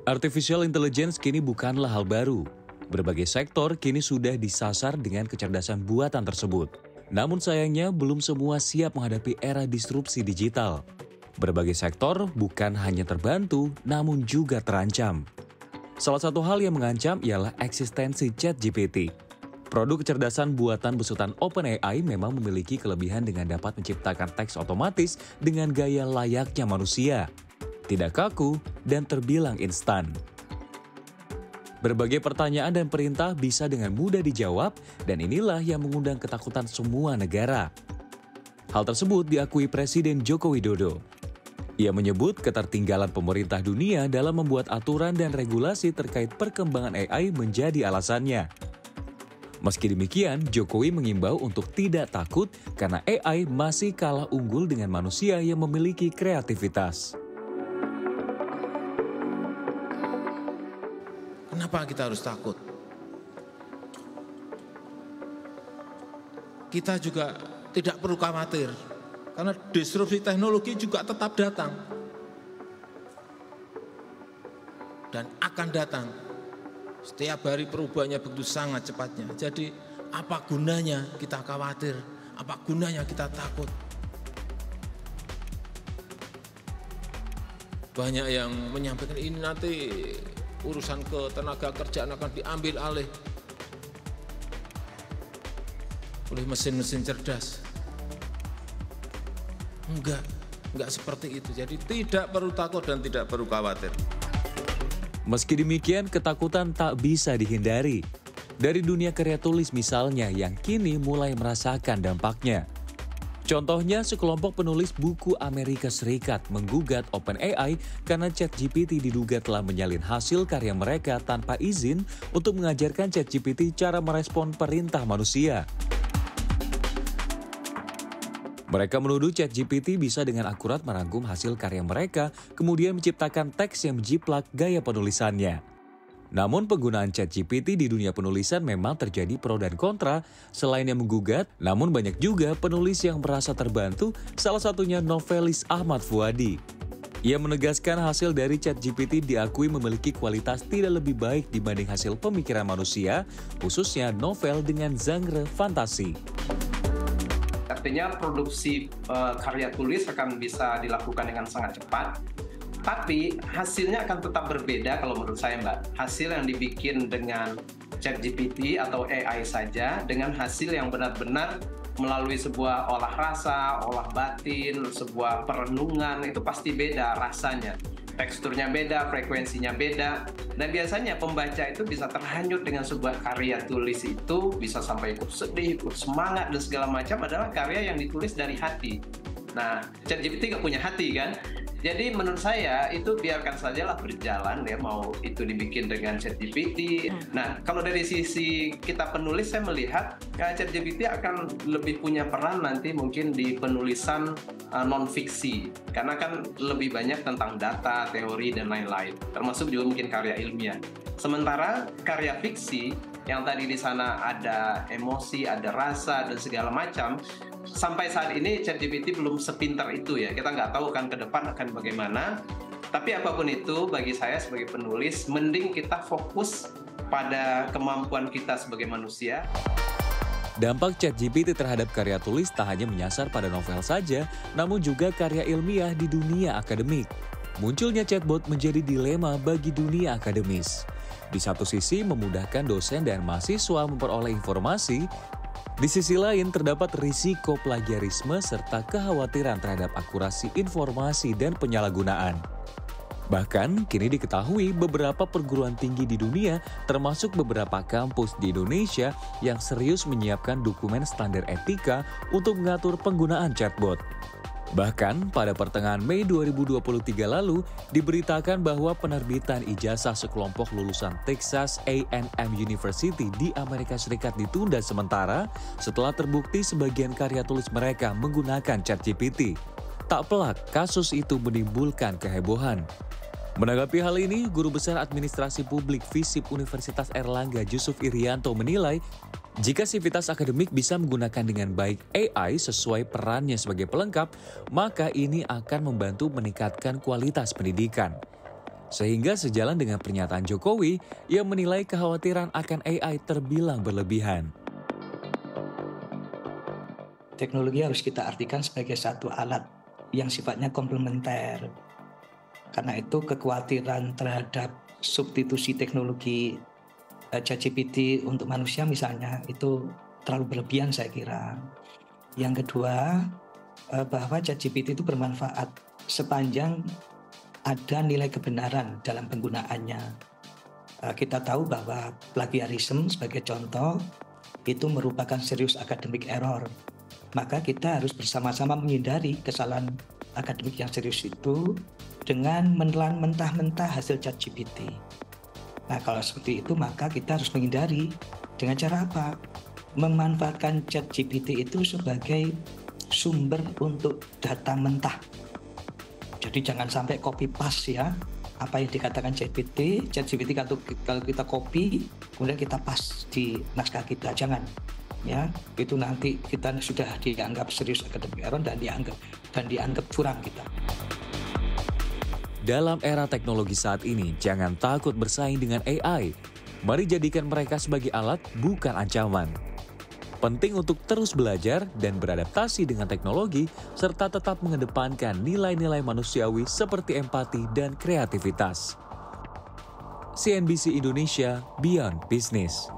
Artificial intelligence kini bukanlah hal baru. Berbagai sektor kini sudah disasar dengan kecerdasan buatan tersebut. Namun sayangnya belum semua siap menghadapi era disrupsi digital. Berbagai sektor bukan hanya terbantu, namun juga terancam. Salah satu hal yang mengancam ialah eksistensi ChatGPT. Produk kecerdasan buatan besutan OpenAI memang memiliki kelebihan dengan dapat menciptakan teks otomatis dengan gaya layaknya manusia, tidak kaku, dan terbilang instan. Berbagai pertanyaan dan perintah bisa dengan mudah dijawab, dan inilah yang mengundang ketakutan semua negara. Hal tersebut diakui Presiden Joko Widodo. Ia menyebut ketertinggalan pemerintah dunia dalam membuat aturan dan regulasi terkait perkembangan AI menjadi alasannya. Meski demikian, Jokowi mengimbau untuk tidak takut karena AI masih kalah unggul dengan manusia yang memiliki kreativitas. Kenapa kita harus takut? Kita juga tidak perlu khawatir, karena disrupsi teknologi juga tetap datang. Dan akan datang. Setiap hari perubahannya begitu sangat cepatnya. Jadi apa gunanya kita khawatir? Apa gunanya kita takut? Banyak yang menyampaikan ini nanti urusan ketenaga kerjaan akan diambil alih oleh mesin-mesin cerdas. Enggak seperti itu. Jadi tidak perlu takut dan tidak perlu khawatir. Meski demikian, ketakutan tak bisa dihindari. Dari dunia karya tulis misalnya yang kini mulai merasakan dampaknya. Contohnya, sekelompok penulis buku Amerika Serikat menggugat OpenAI karena ChatGPT diduga telah menyalin hasil karya mereka tanpa izin untuk mengajarkan ChatGPT cara merespon perintah manusia. Mereka menuduh ChatGPT bisa dengan akurat merangkum hasil karya mereka, kemudian menciptakan teks yang menjiplak gaya penulisannya. Namun penggunaan ChatGPT di dunia penulisan memang terjadi pro dan kontra. Selain yang menggugat, namun banyak juga penulis yang merasa terbantu, salah satunya novelis Ahmad Fuadi. Ia menegaskan hasil dari ChatGPT diakui memiliki kualitas tidak lebih baik dibanding hasil pemikiran manusia, khususnya novel dengan genre fantasi. Artinya produksi karya tulis akan bisa dilakukan dengan sangat cepat, tapi hasilnya akan tetap berbeda kalau menurut saya, Mbak. Hasil yang dibikin dengan ChatGPT atau AI saja dengan hasil yang benar-benar melalui sebuah olah rasa, olah batin, sebuah perenungan, itu pasti beda rasanya. Teksturnya beda, frekuensinya beda, dan biasanya pembaca itu bisa terhanyut dengan sebuah karya tulis itu, bisa sampai ikut sedih, ikut semangat, dan segala macam adalah karya yang ditulis dari hati. Nah, ChatGPT nggak punya hati kan? Jadi menurut saya itu biarkan sajalah berjalan ya, mau itu dibikin dengan ChatGPT. Nah, kalau dari sisi kita penulis, saya melihat ChatGPT akan lebih punya peran nanti mungkin di penulisan non-fiksi. Karena kan lebih banyak tentang data, teori, dan lain-lain. Termasuk juga mungkin karya ilmiah. Sementara karya fiksi, yang tadi di sana ada emosi, ada rasa, dan segala macam, sampai saat ini ChatGPT belum sepintar itu ya. Kita nggak tahu kan ke depan akan bagaimana. Tapi apapun itu, bagi saya sebagai penulis, mending kita fokus pada kemampuan kita sebagai manusia. Dampak ChatGPT terhadap karya tulis tak hanya menyasar pada novel saja, namun juga karya ilmiah di dunia akademik. Munculnya chatbot menjadi dilema bagi dunia akademis. Di satu sisi memudahkan dosen dan mahasiswa memperoleh informasi, di sisi lain terdapat risiko plagiarisme serta kekhawatiran terhadap akurasi informasi dan penyalahgunaan. Bahkan kini diketahui beberapa perguruan tinggi di dunia termasuk beberapa kampus di Indonesia yang serius menyiapkan dokumen standar etika untuk mengatur penggunaan chatbot. Bahkan pada pertengahan Mei 2023 lalu diberitakan bahwa penerbitan ijazah sekelompok lulusan Texas A&M University di Amerika Serikat ditunda sementara setelah terbukti sebagian karya tulis mereka menggunakan ChatGPT. Tak pelak, kasus itu menimbulkan kehebohan. Menanggapi hal ini, Guru Besar Administrasi Publik FISIP Universitas Airlangga Jusuf Irianto menilai, jika sivitas akademik bisa menggunakan dengan baik AI sesuai perannya sebagai pelengkap, maka ini akan membantu meningkatkan kualitas pendidikan. Sehingga sejalan dengan pernyataan Jokowi yang menilai kekhawatiran akan AI terbilang berlebihan. Teknologi harus kita artikan sebagai satu alat yang sifatnya komplementer. Karena itu kekhawatiran terhadap substitusi teknologi ChatGPT untuk manusia misalnya itu terlalu berlebihan saya kira. Yang kedua, bahwa ChatGPT itu bermanfaat sepanjang ada nilai kebenaran dalam penggunaannya. Kita tahu bahwa plagiarisme sebagai contoh itu merupakan serius academic error. Maka kita harus bersama-sama menghindari kesalahan akademik yang serius itu dengan menelan mentah-mentah hasil ChatGPT. Nah, kalau seperti itu maka kita harus menghindari dengan cara apa? Memanfaatkan ChatGPT itu sebagai sumber untuk data mentah. Jadi jangan sampai copy paste ya, apa yang dikatakan ChatGPT kalau kita copy, kemudian kita paste di naskah kita, jangan. Ya, itu nanti kita sudah dianggap serius academic error dan dianggap curang kita. Dalam era teknologi saat ini, jangan takut bersaing dengan AI. Mari jadikan mereka sebagai alat, bukan ancaman. Penting untuk terus belajar dan beradaptasi dengan teknologi, serta tetap mengedepankan nilai-nilai manusiawi seperti empati dan kreativitas. CNBC Indonesia, Beyond Business.